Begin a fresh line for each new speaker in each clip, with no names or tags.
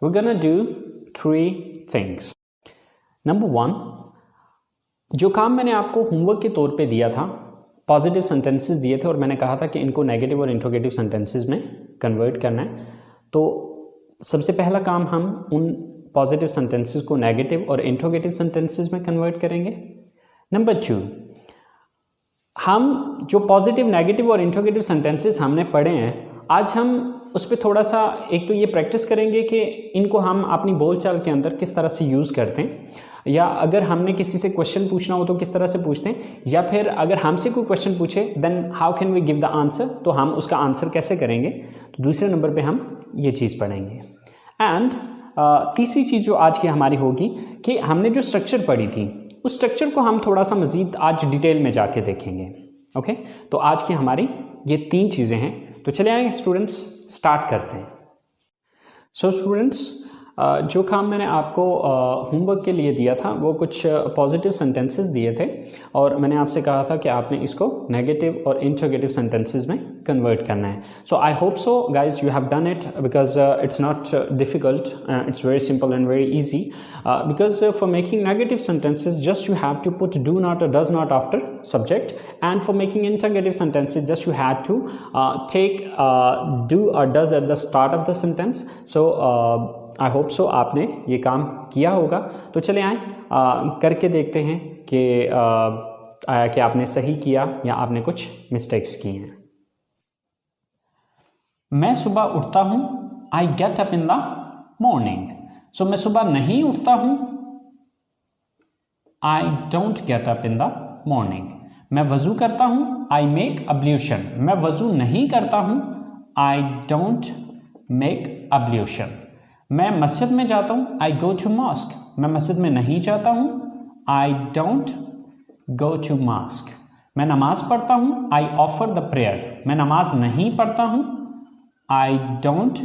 we're gonna do 3 things. Number 1, जो काम मैंने आपको होमवर्क के तौर पे दिया था, पॉजिटिव सेंटेंसेस दिए थे और मैंने कहा था कि इनको नेगेटिव और इंट्रोगेटिव सेंटेंसेस में कन्वर्ट करना है। तो सबसे पहला काम हम उन पॉजिटिव सेंटेंसेस को नेगेटिव और इंट्रोगेटिव सेंटेंसेस में कन्वर्ट करेंगे। नंबर 2, हम जो पॉजिटिव, नेगेटिव और इंट्रोगेटिव सेंटेंसेस हमने पढ़े हैं, आज हम उस पर थोड़ा सा एक तो ये प्रैक्टिस करेंगे कि इनको हम अपनी बोलचाल के अंदर किस तरह से यूज़ करते हैं, या अगर हमने किसी से क्वेश्चन पूछना हो तो किस तरह से पूछते हैं, या फिर अगर हमसे कोई क्वेश्चन पूछे then how can we give the answer, तो हम उसका आंसर कैसे करेंगे। तो दूसरे नंबर पे हम ये चीज़ पढ़ेंगे। एंड तीसरी चीज़ जो आज की हमारी होगी कि हमने जो स्ट्रक्चर पढ़ी थी उस स्ट्रक्चर को हम थोड़ा सा मज़ीद आज डिटेल में जाके देखेंगे। ओके, तो आज की हमारी ये 3 चीज़ें हैं। तो चले आए स्टूडेंट्स, स्टार्ट करते हैं। सो स्टूडेंट्स, जो काम मैंने आपको होमवर्क के लिए दिया था वो कुछ पॉजिटिव सेंटेंसेस दिए थे और मैंने आपसे कहा था कि आपने इसको नेगेटिव और इंट्रोगेटिव सेंटेंसेस में कन्वर्ट करना है। So I hope so guys you have done it, because it's not difficult, it's very simple and very easy, because for making negative sentences just you have to put do not or does not after subject, and for making interrogative sentences just you had to take do or does at the start of the sentence. So I hope सो आपने ये काम किया होगा। तो चले आए करके देखते हैं कि आया कि आपने सही किया या आपने कुछ मिस्टेक्स की हैं। मैं सुबह उठता हूँ, I get up in the morning. सो मैं सुबह नहीं उठता हूँ, I don't get up in the morning. मैं वज़ू करता हूँ, आई मेक अब्ल्यूशन। मैं वज़ू नहीं करता हूँ, आई डोंट मेक अब्ल्यूशन। मैं मस्जिद में जाता हूँ, आई गो टू मॉस्क। मैं मस्जिद में नहीं जाता हूँ, I don't go to mosque. मैं नमाज़ पढ़ता हूँ, आई ऑफर द प्रेयर। मैं नमाज नहीं पढ़ता हूँ, I don't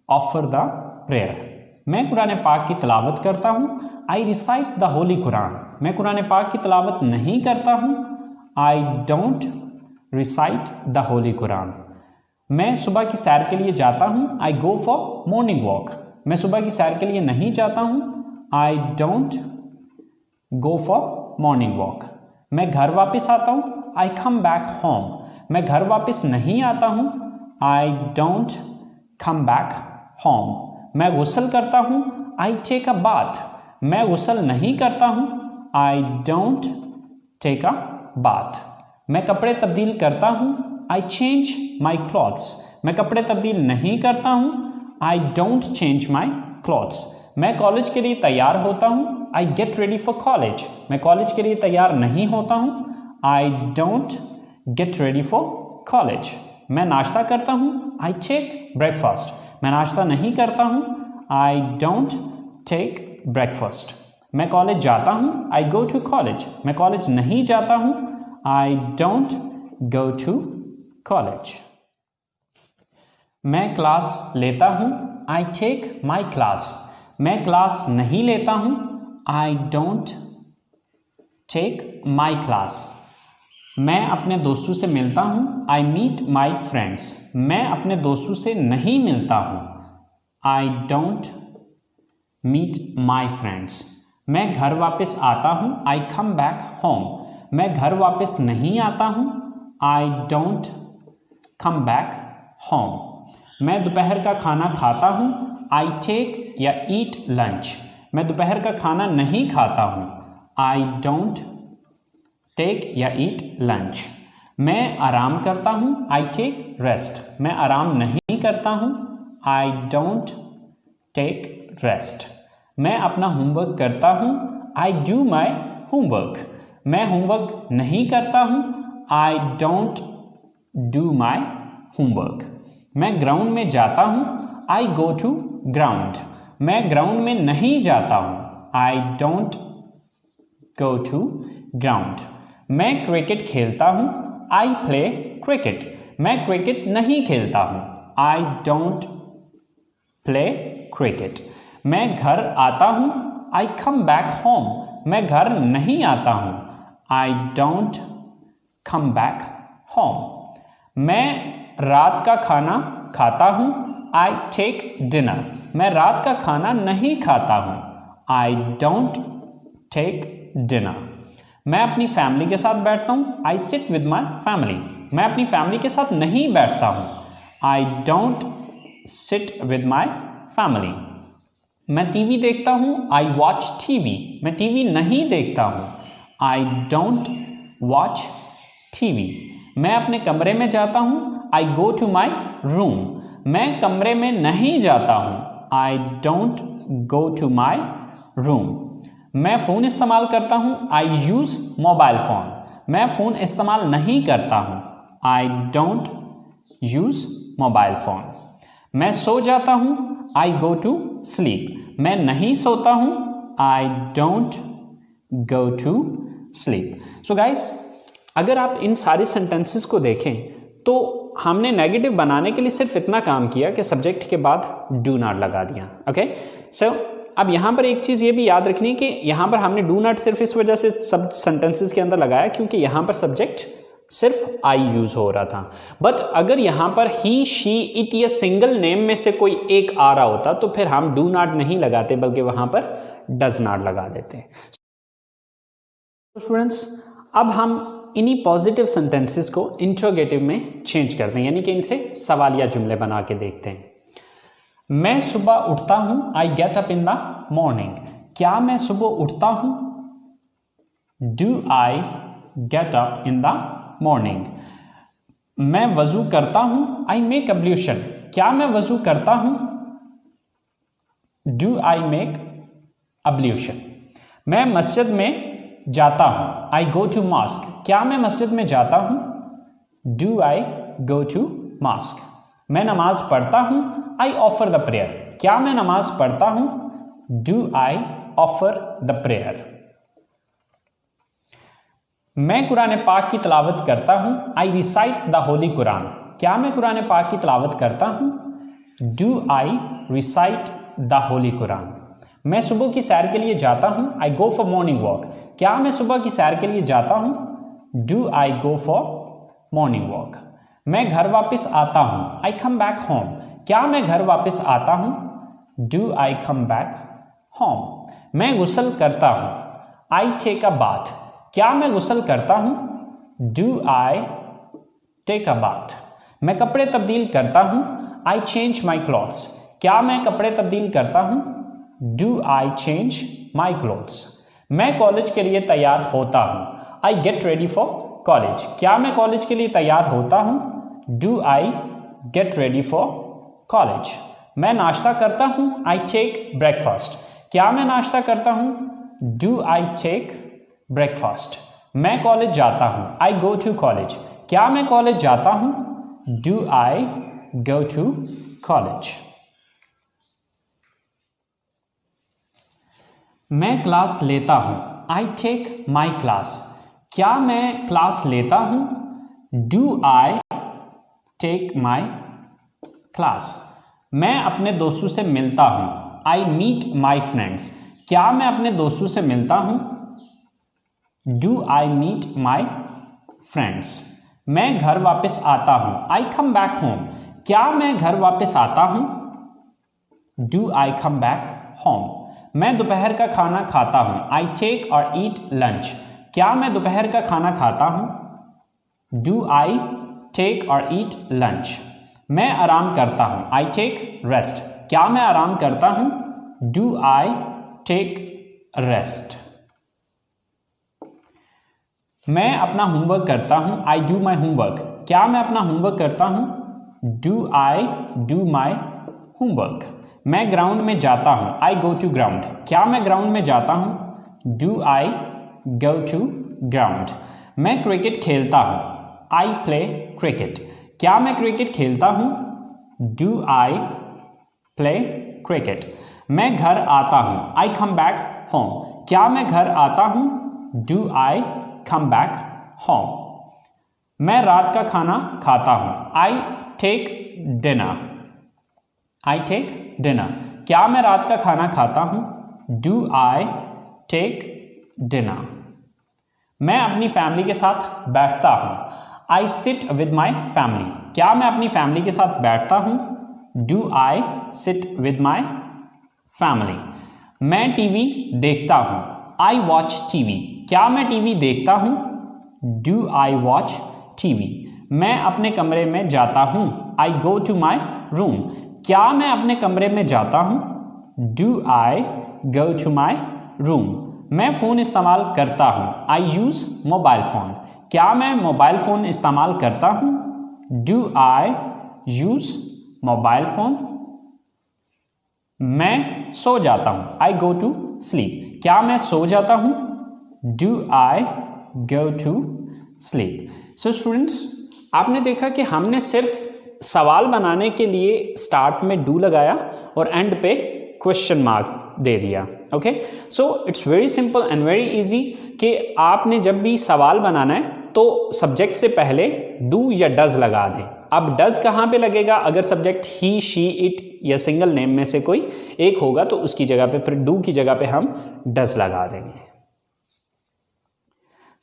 offer the prayer. मैं कुरान पाक की तिलावत करता हूँ, आई रिसाइट द होली कुरान। मैं कुरान पाक की तिलावत नहीं करता हूँ, I don't recite the Holi Quran. मैं सुबह की सैर के लिए जाता हूँ, I go for morning walk. मैं सुबह की सैर के लिए नहीं जाता हूँ, I don't go for morning walk. मैं घर वापस आता हूँ, आई कम बैक होम। मैं घर वापस नहीं आता हूँ, I don't come back home. मैं गुस्ल करता हूँ, आई टेक अ बाथ। मैं गुस्ल नहीं करता हूँ, I don't take a bath. मैं कपड़े तब्दील करता हूँ, आई चेंज माई क्लॉथ्स। मैं कपड़े तब्दील नहीं करता हूँ, I don't change my clothes. मैं कॉलेज के लिए तैयार होता हूँ, I get ready for college. मैं कॉलेज के लिए तैयार नहीं होता हूँ, I don't gate ready for college. मैं नाश्ता करता हूँ, आई टेक ब्रेकफास्ट। मैं नाश्ता नहीं करता हूँ, आई डोंट टेक ब्रेकफास्ट। मैं कॉलेज जाता हूँ, आई गो टू कॉलेज। मैं कॉलेज नहीं जाता हूँ, I don't go to college. मैं क्लास लेता हूँ, आई टेक माई क्लास। मैं क्लास नहीं लेता हूँ, I don't take my class. मैं अपने दोस्तों से मिलता हूँ, आई मीट माई फ्रेंड्स। मैं अपने दोस्तों से नहीं मिलता हूँ, I don't meet my friends. मैं घर वापस आता हूँ, आई कम बैक होम। मैं घर वापस नहीं आता हूँ, I don't come back home. मैं दोपहर का खाना खाता हूँ, आई टेक या ईट लंच। मैं दोपहर का खाना नहीं खाता हूँ, आई डोंट टेक या ईट लंच। मैं आराम करता हूँ, आई टेक रेस्ट। मैं आराम नहीं करता हूँ, आई डोंट टेक रेस्ट। मैं अपना होमवर्क करता हूँ, आई डू माई होमवर्क। मैं होमवर्क नहीं करता हूँ, I don't do my homework. मैं ग्राउंड में जाता हूँ, आई गो टू ग्राउंड। मैं ग्राउंड में नहीं जाता हूँ, I don't go to ground. मैं क्रिकेट खेलता हूँ, आई प्ले क्रिकेट। मैं क्रिकेट नहीं खेलता हूँ, आई डोंट प्ले क्रिकेट। मैं घर आता हूँ, आई कम बैक होम। मैं घर नहीं आता हूँ, I don't come back home. मैं रात का खाना खाता हूँ, आई टेक डिनर। मैं रात का खाना नहीं खाता हूँ। I don't take dinner. मैं अपनी फैमिली के साथ बैठता हूँ। I sit with my family. मैं अपनी फैमिली के साथ नहीं बैठता हूँ। I don't sit with my family. मैं टीवी देखता हूँ। I watch TV. मैं टीवी नहीं देखता हूँ। I don't watch TV. मैं अपने कमरे में जाता हूँ। I go to my room. मैं कमरे में नहीं जाता हूँ। I don't go to my room. मैं फ़ोन इस्तेमाल करता हूँ। I use mobile phone. मैं फ़ोन इस्तेमाल नहीं करता हूँ। I don't use mobile phone. मैं सो जाता हूँ। I go to sleep. मैं नहीं सोता हूँ। I don't go to sleep. So guys, अगर आप इन सारे सेंटेंसेस को देखें तो हमने नेगेटिव बनाने के लिए सिर्फ इतना काम किया कि सब्जेक्ट के बाद डू नॉट लगा दिया। ओके, सो अब यहाँ पर एक चीज़ ये भी याद रखनी है कि यहाँ पर हमने डू नॉट सिर्फ इस वजह से सब सेंटेंसेस के अंदर लगाया क्योंकि यहाँ पर सब्जेक्ट सिर्फ आई यूज़ हो रहा था। बट अगर यहाँ पर ही, शी, इट या सिंगल नेम में से कोई एक आ रहा होता तो फिर हम डू नॉट नहीं लगाते बल्कि वहाँ पर डज नॉट लगा देते। स्टूडेंट्स, अब हम इन्हीं पॉजिटिव सेंटेंसेस को इंट्रोगेटिव में चेंज करते हैं, यानी कि इनसे सवालिया जुमले बना के देखते हैं। मैं सुबह उठता हूं। I get up in the morning. क्या मैं सुबह उठता हूं? Do I get up in the morning. मैं वजू करता हूं। I make ablution. क्या मैं वजू करता हूं? Do I make ablution. मैं मस्जिद में जाता हूं। I go to mosque. क्या मैं मस्जिद में जाता हूं? Do I go to mosque. मैं नमाज पढ़ता हूं। I offer the prayer. क्या मैं नमाज पढ़ता हूं? Do I offer the prayer. मैं कुरान पाक की तिलावत करता हूं। आई रिसाइट द होली कुरान। क्या मैं कुरान पाक की तिलावत करता हूं? Do I recite the Holi Quran. मैं सुबह की सैर के लिए जाता हूं। I go for morning walk. क्या मैं सुबह की सैर के लिए जाता हूं? Do I go for morning walk. मैं घर वापस आता हूं। I come back home. क्या मैं घर वापस आता हूं? Do I come back home. मैं गुस्ल करता हूं। I take a bath. क्या मैं गुस्ल करता हूं? Do I take a bath. मैं कपड़े तब्दील करता हूं। I change my clothes. क्या मैं कपड़े तब्दील करता हूं? Do I change my clothes. मैं कॉलेज के लिए तैयार होता हूं। I get ready for college. क्या मैं कॉलेज के लिए तैयार होता हूं? Do I get ready for college. मैं नाश्ता करता हूं। I take breakfast. क्या मैं नाश्ता करता हूं? Do I take breakfast. मैं कॉलेज जाता हूं। I go to college. क्या मैं कॉलेज जाता हूं? Do I go to college. मैं क्लास लेता हूं। I take my class. क्या मैं क्लास लेता हूं? Do I take my class. मैं अपने दोस्तों से मिलता हूं। I meet my friends. क्या मैं अपने दोस्तों से मिलता हूं? Do I meet my friends. मैं घर वापस आता हूं। I come back home. क्या मैं घर वापस आता हूं? Do I come back home. मैं दोपहर का खाना खाता हूं। आई टेक और ईट लंच। क्या मैं दोपहर का खाना खाता हूं? डू आई टेक और ईट लंच। मैं आराम करता हूं। I take rest. क्या मैं आराम करता हूं? Do I take rest. मैं अपना होमवर्क करता हूं। I do my homework. क्या मैं अपना होमवर्क करता हूं? Do I do my homework. मैं ग्राउंड में जाता हूं। I go to ground. क्या मैं ग्राउंड में जाता हूं? Do I go to ground. मैं क्रिकेट खेलता हूं। I play cricket. क्या मैं क्रिकेट खेलता हूं? Do I play cricket. मैं घर आता हूं। I come back home. क्या मैं घर आता हूं? Do I come back home. मैं रात का खाना खाता हूं। I take dinner. I take dinner. क्या मैं रात का खाना खाता हूं? Do I take dinner. मैं अपनी फैमिली के साथ बैठता हूं। I sit with my family. क्या मैं अपनी फैमिली के साथ बैठता हूं? Do I sit with my family. मैं टीवी देखता हूं, आई वॉच टीवी। क्या मैं टीवी देखता हूं? Do I watch TV. मैं अपने कमरे में जाता हूं, I go to my room. क्या मैं अपने कमरे में जाता हूं? Do I go to my room. मैं फ़ोन इस्तेमाल करता हूं, आई यूज़ मोबाइल फ़ोन। क्या मैं मोबाइल फ़ोन इस्तेमाल करता हूं? Do I use mobile phone. मैं सो जाता हूं, आई गो टू स्लीप। क्या मैं सो जाता हूं? Do I go to sleep. So students, आपने देखा कि हमने सिर्फ सवाल बनाने के लिए स्टार्ट में डू लगाया और एंड पे क्वेश्चन मार्क दे दिया। Okay, so it's very simple and very easy कि आपने जब भी सवाल बनाना है तो सब्जेक्ट से पहले डू या डज लगा दें। अब डज कहाँ पे लगेगा? अगर सब्जेक्ट ही, शी, इट या सिंगल नेम में से कोई एक होगा तो उसकी जगह पे फिर डू की जगह पे हम डज लगा देंगे।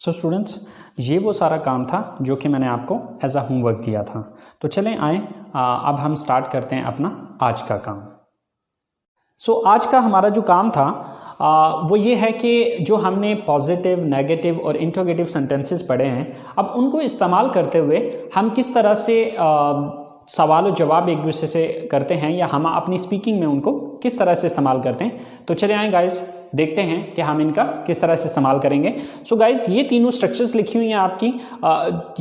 सो स्टूडेंट्स, ये वो सारा काम था जो कि मैंने आपको एज अ होमवर्क दिया था। तो चलें आए अब हम स्टार्ट करते हैं अपना आज का काम। सो आज का हमारा जो काम था वो ये है कि जो हमने पॉजिटिव, नेगेटिव और इंट्रोगेटिव सेंटेंसेस पढ़े हैं, अब उनको इस्तेमाल करते हुए हम किस तरह से सवाल और जवाब एक दूसरे से करते हैं या हम अपनी स्पीकिंग में उनको किस तरह से इस्तेमाल करते हैं। तो चले आए गाइस, देखते हैं कि हम इनका किस तरह से इस्तेमाल करेंगे। सो गाइस, ये तीनों स्ट्रक्चर्स लिखी हुई हैं आपकी।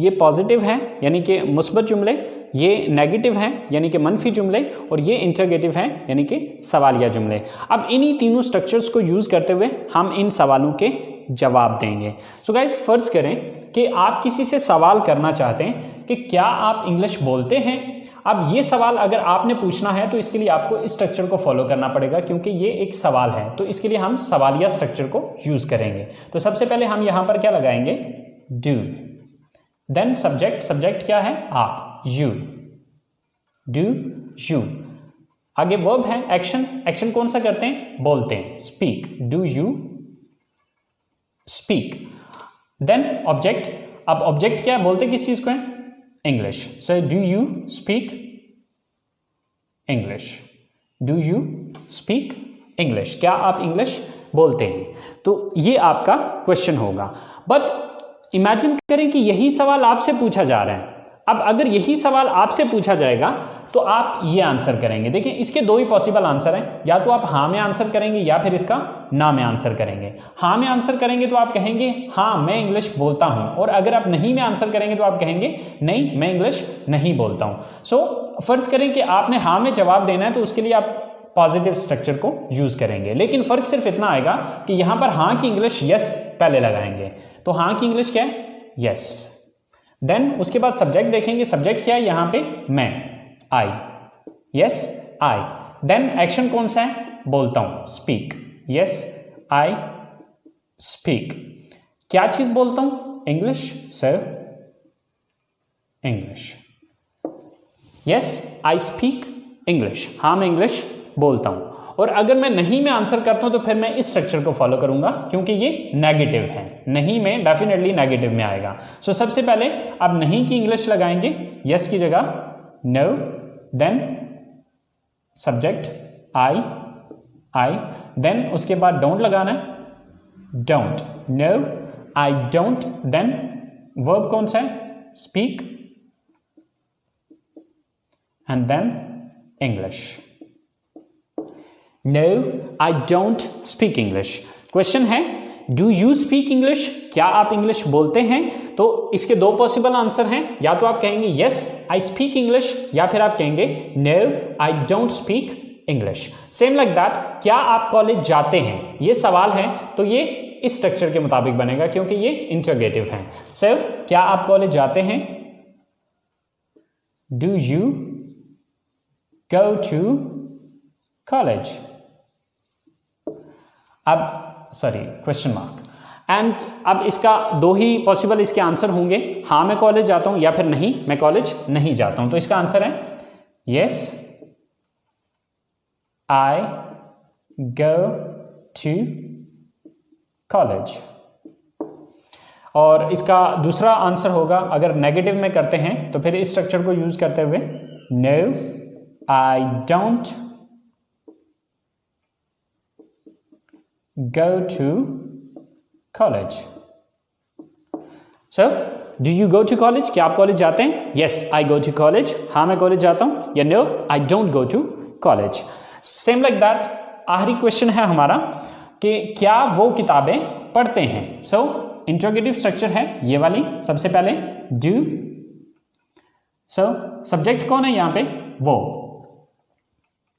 ये पॉजिटिव है यानी कि मुस्बत जुमले, ये नेगेटिव हैं यानी कि मनफी जुमले, और ये इंटरगेटिव हैं यानी कि सवालिया जुमले। अब इन्हीं तीनों स्ट्रक्चर्स को यूज़ करते हुए हम इन सवालों के जवाब देंगे। सो गाइस, फर्ज करें कि आप किसी से सवाल करना चाहते हैं कि क्या आप इंग्लिश बोलते हैं। अब ये सवाल अगर आपने पूछना है तो इसके लिए आपको इस स्ट्रक्चर को फॉलो करना पड़ेगा, क्योंकि ये एक सवाल है। तो इसके लिए हम सवालिया स्ट्रक्चर को यूज़ करेंगे। तो सबसे पहले हम यहाँ पर क्या लगाएंगे? डू। देन सब्जेक्ट, सब्जेक्ट क्या है? आप, यू, डू यू। आगे वर्ब है, एक्शन, एक्शन कौन सा करते हैं? बोलते हैं, speak, do you speak. Then object, अब ऑब्जेक्ट क्या है? बोलते किस चीज को है? English. So do you speak English, do you speak English. क्या आप इंग्लिश बोलते हैं? तो ये आपका क्वेश्चन होगा। बट इमेजिन करें कि यही सवाल आपसे पूछा जा रहा है। अब अगर यही सवाल आपसे पूछा जाएगा तो आप ये आंसर करेंगे। देखिए, इसके दो ही पॉसिबल आंसर हैं, या तो आप हाँ में आंसर करेंगे या फिर इसका ना में आंसर करेंगे। हाँ में आंसर करेंगे तो आप कहेंगे हाँ मैं इंग्लिश बोलता हूं, और अगर आप नहीं में आंसर करेंगे तो आप कहेंगे नहीं मैं इंग्लिश नहीं बोलता हूं। सो फर्ज करें कि आपने हाँ में जवाब देना है, तो उसके लिए आप पॉजिटिव स्ट्रक्चर को यूज करेंगे। लेकिन फर्क सिर्फ इतना आएगा कि यहां पर हाँ की इंग्लिश यस पहले लगाएंगे। तो हाँ की इंग्लिश क्या है? यस। देन उसके बाद सब्जेक्ट देखेंगे, सब्जेक्ट क्या है यहां पे? मैं, आई, यस आई। देन एक्शन कौन सा है? बोलता हूं, स्पीक, यस आई स्पीक। क्या चीज बोलता हूं? English, sir English, yes I speak English. हाँ मैं इंग्लिश बोलता हूं। और अगर मैं नहीं में आंसर करता हूं तो फिर मैं इस स्ट्रक्चर को फॉलो करूंगा, क्योंकि ये नेगेटिव है। नहीं में डेफिनेटली नेगेटिव में आएगा। सो सबसे पहले आप नहीं की इंग्लिश लगाएंगे, यस की जगह no. Then subject I. Then उसके बाद डोंट लगाना है, don't, no I don't. Then verb कौन सा है? Speak, and then English. No, I don't speak English. Question है डू यू स्पीक इंग्लिश? क्या आप इंग्लिश बोलते हैं? तो इसके दो पॉसिबल आंसर हैं, या तो आप कहेंगे यस आई स्पीक इंग्लिश, या फिर आप कहेंगे no I don't speak English. Same like that, क्या आप कॉलेज जाते हैं? ये सवाल है तो ये इस स्ट्रक्चर के मुताबिक बनेगा, क्योंकि ये इंटरोगेटिव है। सर क्या आप कॉलेज जाते हैं? Do you go to college? अब सॉरी क्वेश्चन मार्क। एंड अब इसका दो ही पॉसिबल इसके आंसर होंगे, हाँ मैं कॉलेज जाता हूं या फिर नहीं मैं कॉलेज नहीं जाता हूं। तो इसका आंसर है yes I go to college. और इसका दूसरा आंसर होगा, अगर नेगेटिव में करते हैं तो फिर इस स्ट्रक्चर को यूज करते हुए no I don't go to college. So, do you go to college? क्या आप कॉलेज जाते हैं? Yes, I go to college. हाँ मैं कॉलेज जाता हूँ. या no, I don't go to college. Same like that. आखिरी क्वेश्चन है हमारा कि क्या वो किताबें पढ़ते हैं. So, इंट्रोगेटिव स्ट्रक्चर है ये वाली. सबसे पहले do. So, सब्जेक्ट कौन है यहाँ पे? वो.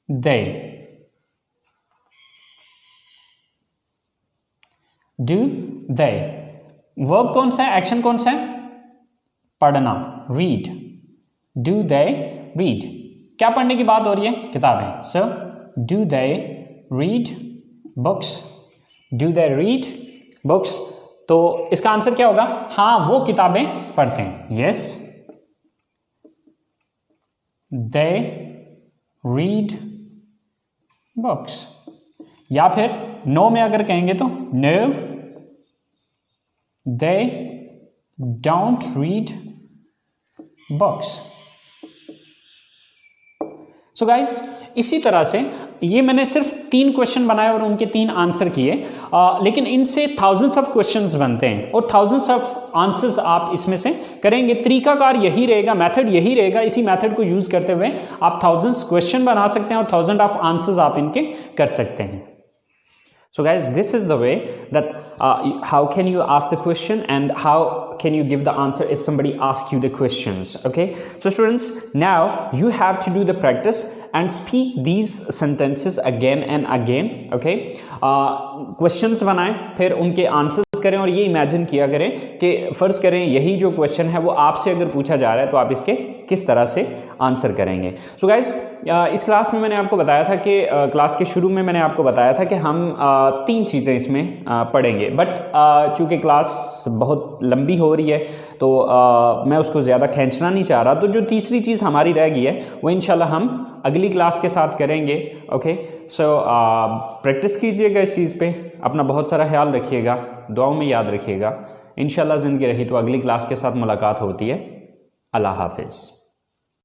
They. Do they. वर्ब कौन सा है? एक्शन कौन सा है? पढ़ना. Read. Do they read. क्या पढ़ने की बात हो रही है? किताबें. So, do they read books? Do they read books? तो इसका आंसर क्या होगा? हाँ वो किताबें पढ़ते हैं. Yes, they read books. या फिर no में अगर कहेंगे तो no, they don't read books. So guys, इसी तरह से ये मैंने सिर्फ 3 क्वेश्चन बनाए और उनके 3 आंसर किए, लेकिन इनसे थाउजेंड्स ऑफ क्वेश्चंस बनते हैं और थाउजेंड्स ऑफ आंसर्स आप इसमें से करेंगे. तरीकाकार यही रहेगा, मेथड यही रहेगा. इसी मेथड को यूज करते हुए आप थाउजेंड्स क्वेश्चन बना सकते हैं और थाउजेंड ऑफ आंसर्स आप इनके कर सकते हैं. So guys, this is the way that how can you ask the question and how can you give the answer if somebody asks you the questions. Okay, so students, now you have to do the practice and speak these sentences again and again. Okay, questions बनाएं, फिर उनके answers करें और ये imagine किया करें कि फ़र्ज़ करें यही जो क्वेश्चन है वो आपसे अगर पूछा जा रहा है तो आप इसके किस तरह से आंसर करेंगे. सो गाइस, इस क्लास में मैंने आपको बताया था कि क्लास के शुरू में मैंने आपको बताया था कि हम 3 चीज़ें इसमें पढ़ेंगे, बट चूँकि क्लास बहुत लंबी हो रही है तो मैं उसको ज़्यादा खींचना नहीं चाह रहा. तो जो तीसरी चीज़ हमारी रह गई है वो इंशाल्लाह हम अगली क्लास के साथ करेंगे. ओके, सो प्रैक्टिस कीजिएगा इस चीज़ पे. अपना बहुत सारा ख्याल रखिएगा, दुआओं में याद रखिएगा. इंशाल्लाह ज़िंदगी रही तो अगली क्लास के साथ मुलाकात होती है. अल्लाह हाफिज़.